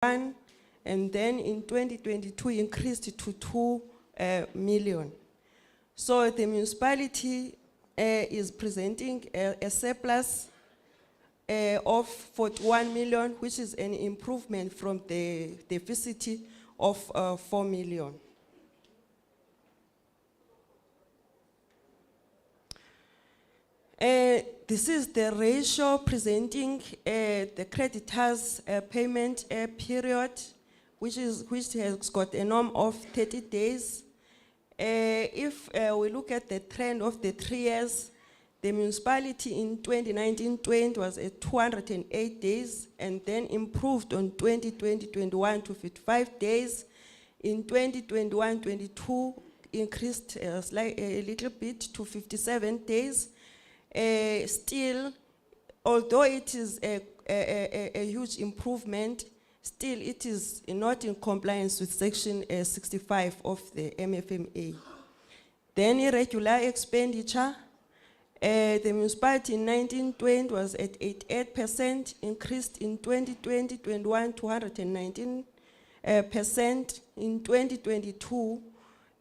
and then in 2022 increased to 2 million. So the municipality is presenting a surplus of 41 million, which is an improvement from the deficit of 4 million. This is the ratio presenting the creditors' payment period, which has got a norm of 30 days. If we look at the trend of the 3 years, the municipality in 2019-20 was at 208 days, and then improved on 2020-21 to 55 days. In 2021-22, increased a little bit to 57 days. Still, although it is a huge improvement, still it is not in compliance with Section 65 of the MFMA. Then irregular expenditure, the municipality in 1920 was at 88%, increased in 2020-21 to 119%. In 2022,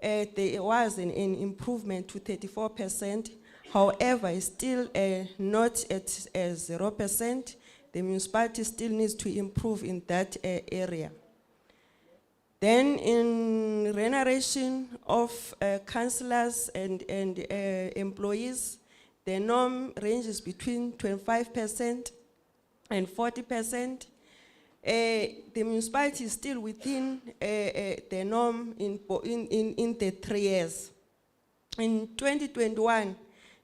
there was an improvement to 34%. However, it's still not at 0%. The municipality still needs to improve in that area. Then in remuneration of councillors and employees, the norm ranges between 25% and 40%. The municipality is still within the norm in the 3 years. In 2021, it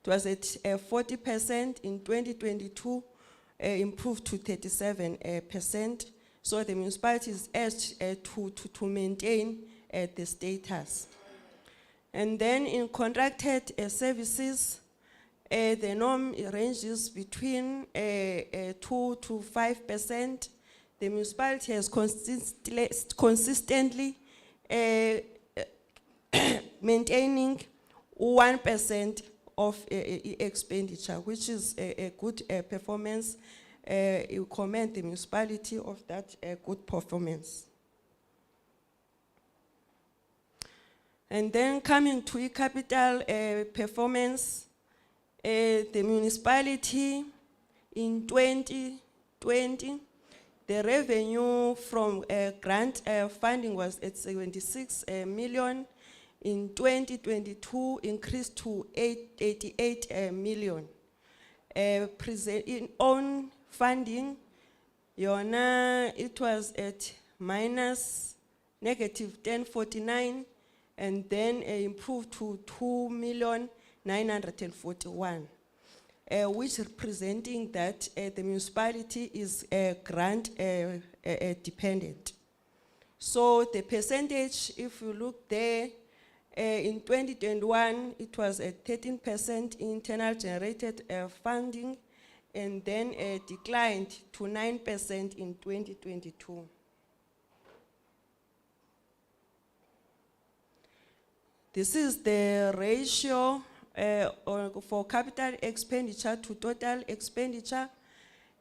was at 40%. In 2022, improved to 37%. So the municipality is urged to maintain the status. And then in contracted services, the norm ranges between 2 to 5%. The municipality has consistently maintaining 1% of expenditure, which is a good performance. You commend the municipality of that good performance. And then coming to capital performance, the municipality in 2020, the revenue from grant funding was at 76 million. In 2022, increased to 88 million. In own funding, it was at negative 1049, and then improved to 2,941,000, which representing that the municipality is grant dependent. So the percentage, if you look there, in 2021, it was at 13% internal generated funding, and then declined to 9% in 2022. This is the ratio for capital expenditure to total expenditure.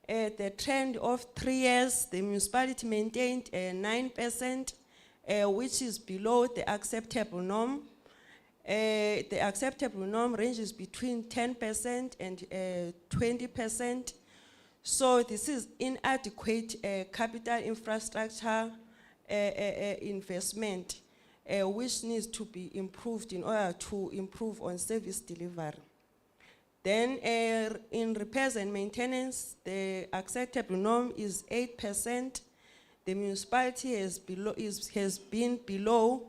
The trend of 3 years, the municipality maintained 9%, which is below the acceptable norm. The acceptable norm ranges between 10% and 20%. So this is inadequate capital infrastructure investment, which needs to be improved in order to improve on service delivery. Then in repairs and maintenance, the acceptable norm is 8%. The municipality has been below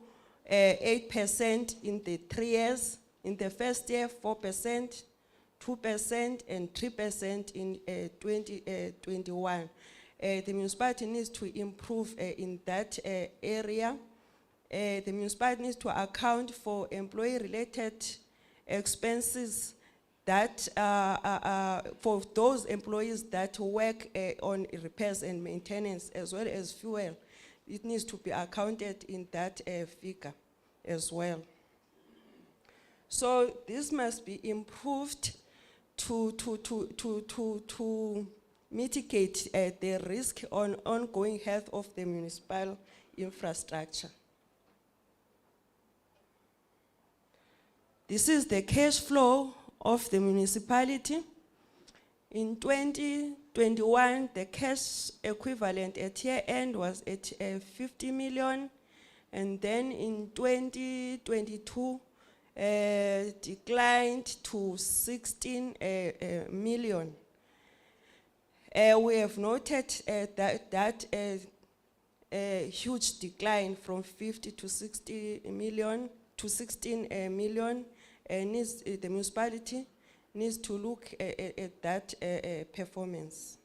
8% in the 3 years. In the first year, 4%, 2%, and 3% in 2021. The municipality needs to improve in that area. The municipality needs to account for employee-related expenses that for those employees that work on repairs and maintenance, as well as fuel. It needs to be accounted in that figure as well. So this must be improved to mitigate the risk on ongoing health of the municipal infrastructure. This is the cash flow of the municipality. In 2021, the cash equivalent at year end was at 50 million. And then in 2022, declined to 16 million. We have noted that huge decline from 50 to 60 million to 16 million. The municipality needs to look at that performance.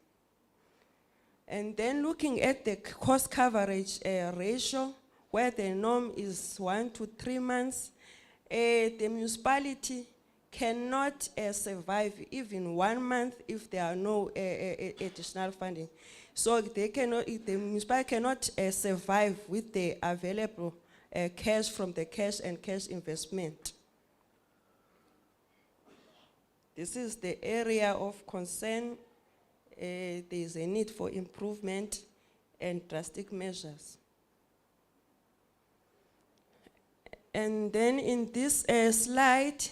And then looking at the cost coverage ratio, where the norm is 1 to 3 months, the municipality cannot survive even 1 month if there are no additional funding. So the municipality cannot survive with the available cash from the cash and cash investment. This is the area of concern. There is a need for improvement and drastic measures. And then in this slide,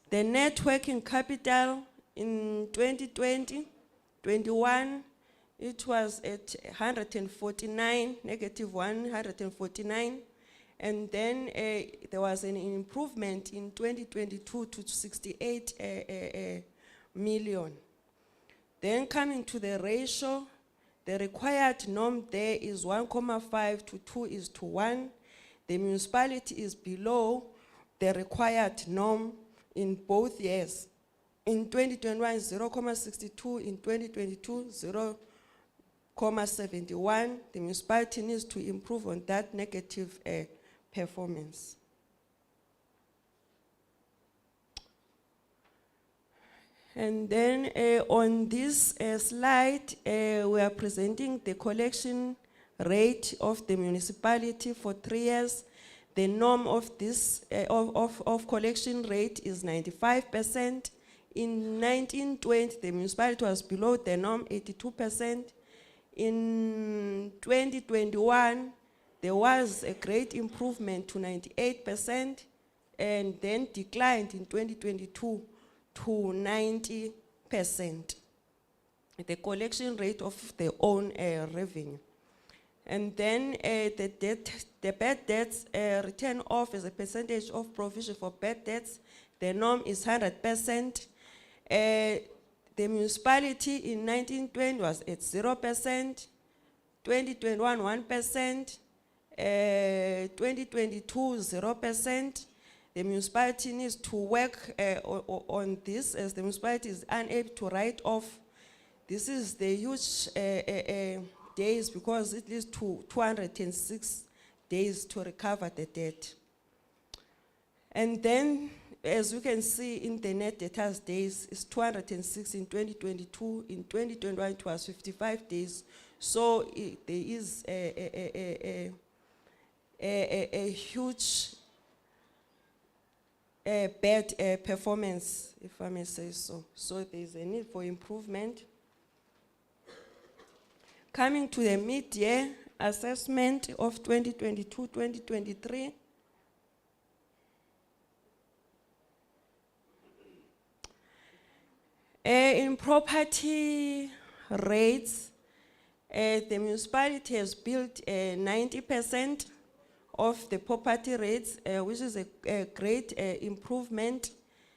the net working capital in 2020-21, it was at 149, negative 149. And then there was an improvement in 2022 to 68 million. Then coming to the ratio, the required norm there is 1.5 to 2:1. The municipality is below the required norm in both years. In 2021, 0.62, in 2022, 0.71. The municipality needs to improve on that negative performance. And then on this slide, we are presenting the collection rate of the municipality for 3 years. The norm of this of collection rate is 95%. In 1920, the municipality was below the norm, 82%. In 2021, there was a great improvement to 98%, and then declined in 2022 to 90%. The collection rate of their own revenue. And then the bad debts return off as a percentage of provision for bad debts. The norm is 100%. The municipality in 1920 was at 0%, 2021 1%, 2022 0%. The municipality needs to work on this, as the municipality is unable to write off. This is the huge days, because it leads to 206 days to recover the debt. And then, as you can see in the net debtors days, it's 206 in 2022. In 2021, it was 55 days. So there is a huge bad performance, if I may say so. So there is a need for improvement. Coming to the mid-year assessment of 2022-2023. In property rates, the municipality has built 90% of the property rates, which is a great improvement.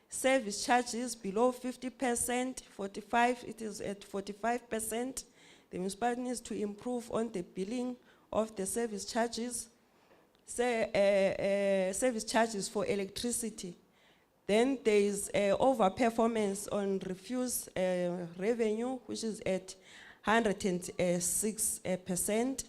Service charges below 50%, 45, it is at 45%. The municipality needs to improve on the billing of the service charges. Service charges for electricity. Then there is overperformance on refuse revenue, which is at 106%.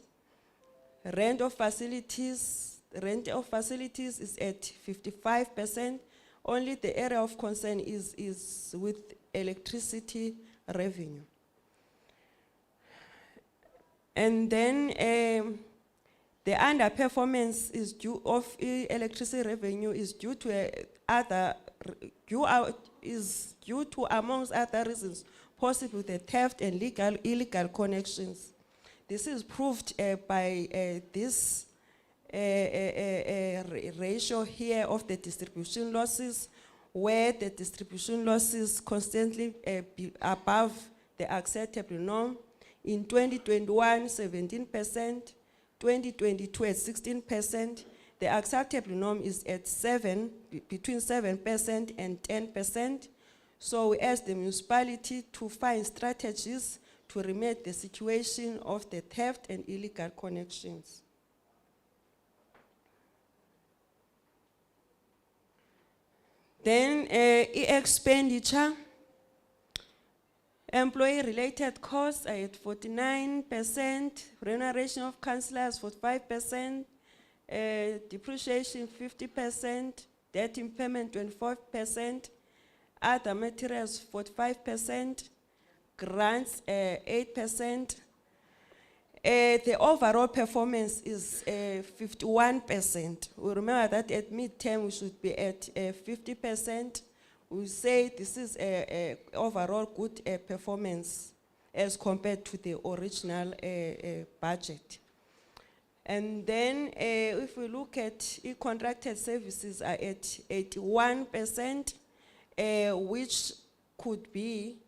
Rent of facilities is at 55%. Only the area of concern is with electricity revenue. And then the underperformance is due of electricity revenue is due to amongst other reasons, possible the theft and illegal connections. This is proved by this ratio here of the distribution losses, where the distribution losses constantly be above the acceptable norm. In 2021, 17%, 2022 at 16%. The acceptable norm is at between 7% and 10%. So we ask the municipality to find strategies to remedy the situation of the theft and illegal connections. Then expenditure. Employee-related costs are at 49%, remuneration of councillors 45%, depreciation 50%, debt impairment 24%, other materials 45%, grants 8%. The overall performance is 51%. We remember that at midterm we should be at 50%. We say this is a overall good performance as compared to the original budget. And then if we look at contracted services are at 81%, which could be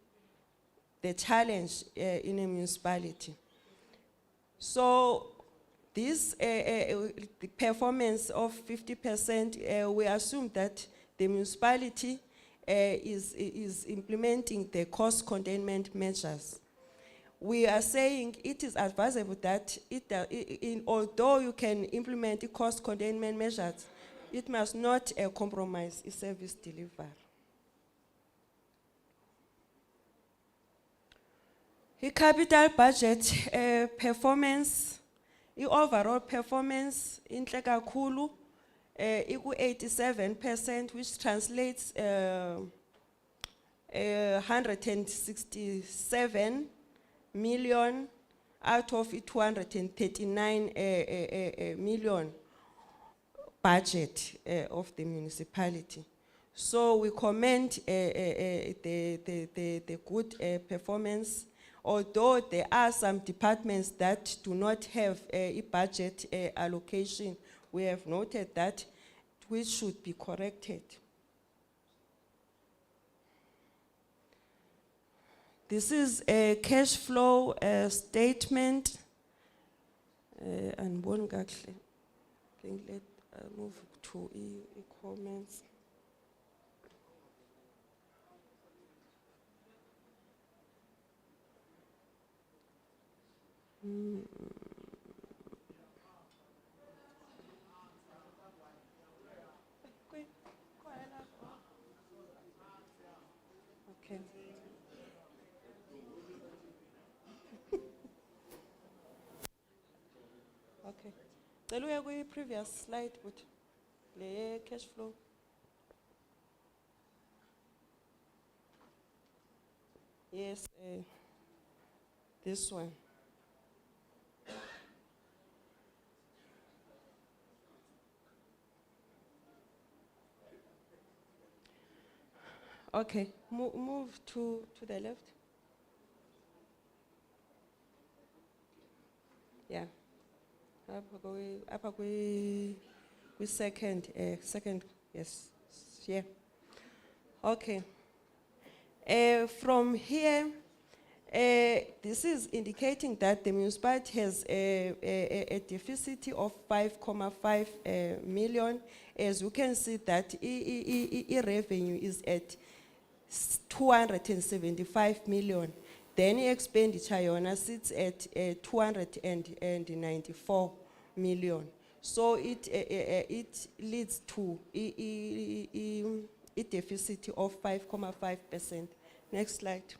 the challenge in a municipality. So this the performance of 50%, we assume that the municipality is implementing the cost containment measures. We are saying it is advisable that although you can implement the cost containment measures, it must not compromise service delivery. The capital budget performance, the overall performance in kakhulu equal 87%, which translates 167 million out of 239 million budget of the municipality. So we commend the good performance, although there are some departments that do not have a budget allocation. We have noted that, which should be corrected. This is a cash flow statement. And one actually, I think let's move to comments. Okay. Okay. Tell we previous slide with the cash flow. Yes, this one. Okay, move to the left. Yeah. Up we second, yes, yeah. Okay. From here, this is indicating that the municipality has a deficit of 5.5 million. As you can see that revenue is at 275 million. Then expenditure yona sits at 294 million. So it leads to a deficit of 5.5%. Next slide.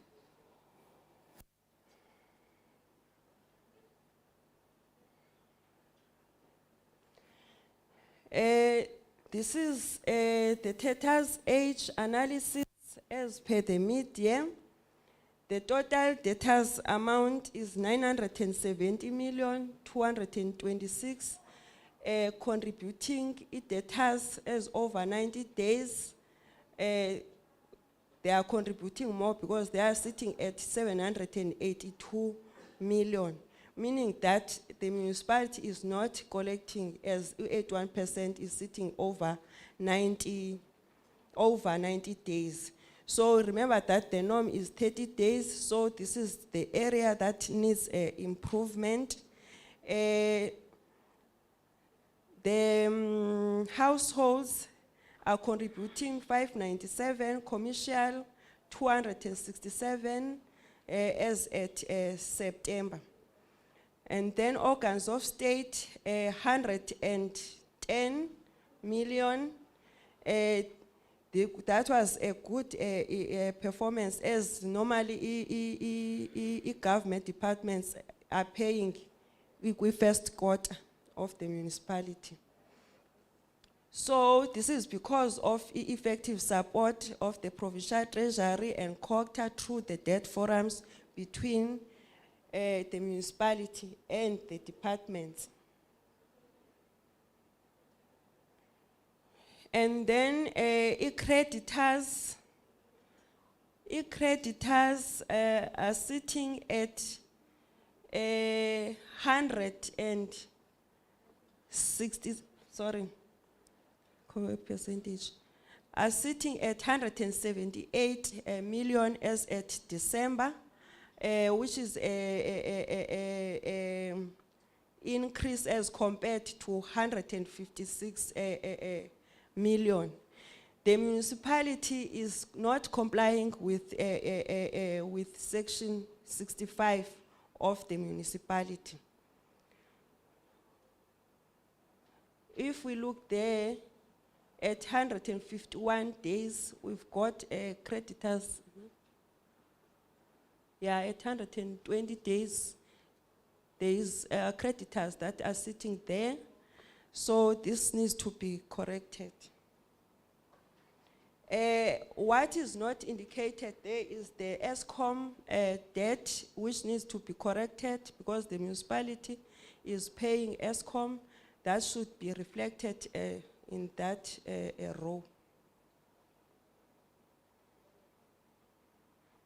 This is the debtors age analysis as per the mid-year. The total debtors amount is 970,226,000, contributing debtors as over 90 days. they are contributing more because they are sitting at 782 million, meaning that the municipality is not collecting as 81% is sitting over 90 days. So remember that the norm is 30 days, so this is the area that needs improvement. The households are contributing 597, commercial 267 as at September. And then organs of state 110 million. That was a good performance, as normally government departments are paying with first quarter of the municipality. So this is because of effective support of the provincial treasury and COGTA through the debt forums between the municipality and the departments. And then creditors are sitting at 160, sorry, percentage, are sitting at 178 million as at December, which is a increase as compared to 156 million. The municipality is not complying with section 65 of the municipality. If we look there, at 151 days, we've got creditors. Yeah, at 120 days, there is creditors that are sitting there. So this needs to be corrected. What is not indicated there is the ESCOM debt, which needs to be corrected because the municipality is paying ESCOM. That should be reflected in that row.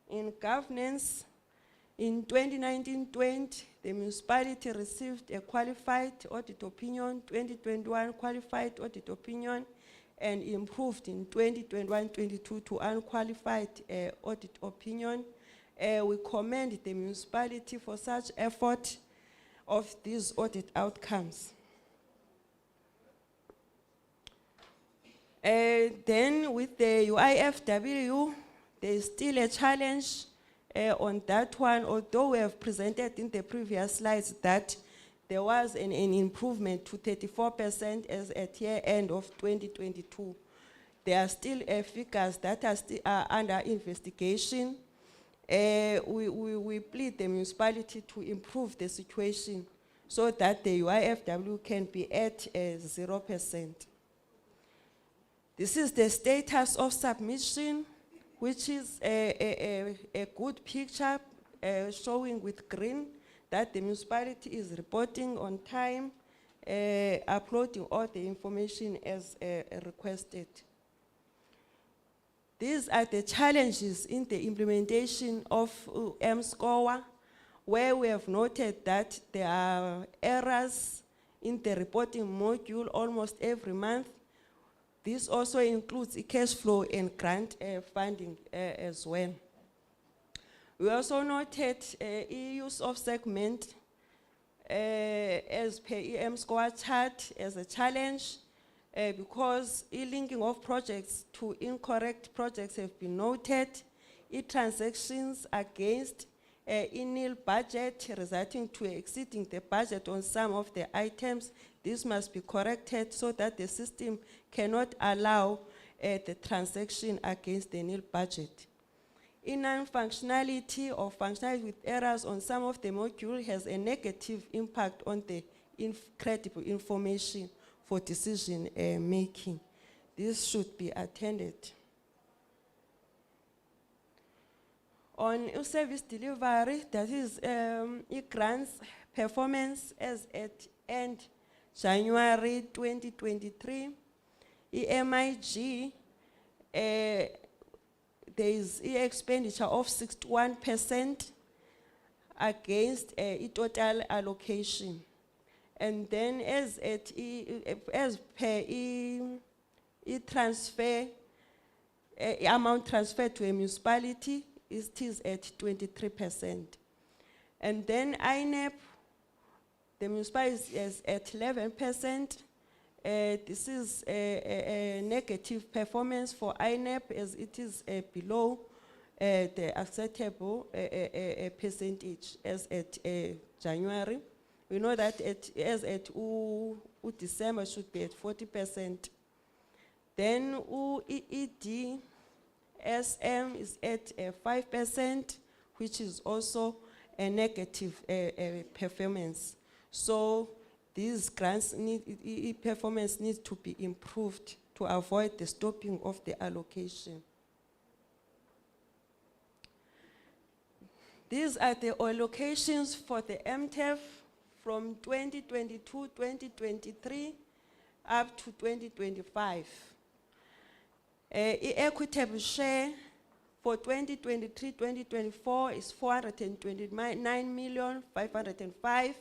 In governance, in 2019-20, the municipality received a qualified audit opinion, 2021 qualified audit opinion, and improved in 2021-22 to unqualified audit opinion. We commend the municipality for such effort of these audit outcomes. Then with the UIFW, there is still a challenge on that one, although we have presented in the previous slides that there was an improvement to 34% as at year end of 2022. There are still figures that are still under investigation. We plead the municipality to improve the situation so that the UIFW can be at 0%. This is the status of submission, which is a good picture showing with green that the municipality is reporting on time, uploading all the information as requested. These are the challenges in the implementation of M-SCORE, where we have noted that there are errors in the reporting module almost every month. This also includes cash flow and grant funding as well. We also noted use of segment as per M-SCORE chart as a challenge because linking of projects to incorrect projects have been noted. Transactions against nil budget resulting to exceeding the budget on some of the items. This must be corrected so that the system cannot allow the transaction against the nil budget. Non-functionality or functionality with errors on some of the module has a negative impact on the credible information for decision making. This should be attended. On service delivery, that is grants performance as at end January 2023, MIG, there is expenditure of 61% against a total allocation. And then as per transfer, amount transferred to a municipality, it is at 23%. And then INEP, the municipality is at 11%. This is a negative performance for INEP, as it is below the acceptable percentage as at January. We know that as at December should be at 40%. Then EED SM is at 5%, which is also a negative performance. So these grants performance needs to be improved to avoid the stopping of the allocation. These are the allocations for the MTHATha from 2022-2023 up to 2025. Equitable share for 2023-2024 is 429,505,000.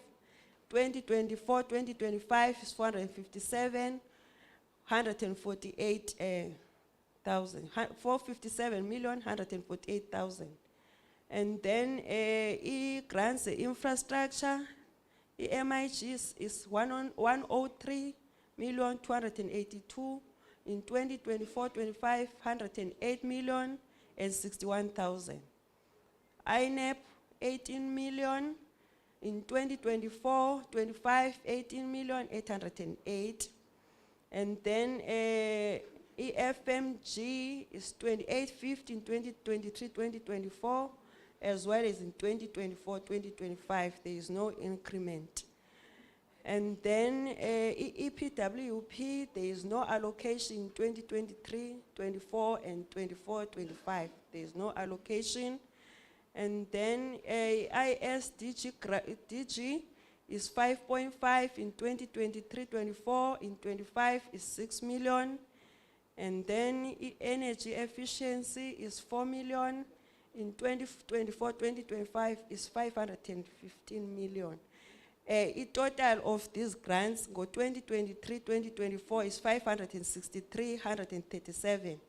2024-2025 is 457,148,000. And then grants infrastructure, MIG is 103,282,000. In 2024-25, 108,061,000. INEP 18 million. In 2024-25, 18,808,000. And then EFMG is 2850 in 2023-2024, as well as in 2024-2025. There is no increment. And then EPWP, there is no allocation in 2023-24 and 24-25. There is no allocation. And then ISDG is 5.5 in 2023-24, in 25 is 6 million. And then energy efficiency is 4 million. In 2024-2025 is 515 million. A total of these grants go 2023-2024 is 563,137.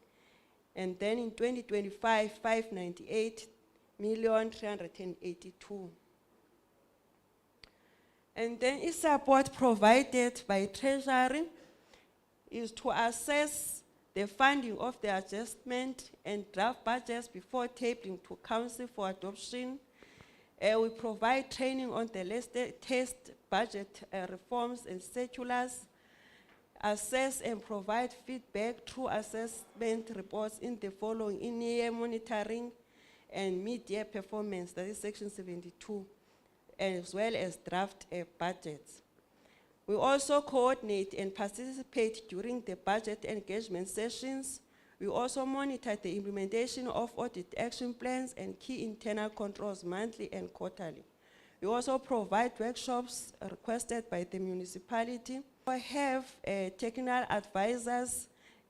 And then in 2025, 598,382. And then support provided by Treasury is to assess the funding of the adjustment and draft budgets before tabling to Council for adoption. We provide training on the latest budget reforms and circulars, assess and provide feedback through assessment reports in the following: in-year monitoring and mid-year performance, that is section 72, as well as draft budgets. We also coordinate and participate during the budget engagement sessions. We also monitor the implementation of audit action plans and key internal controls monthly and quarterly. We also provide workshops requested by the municipality. We have technical advisors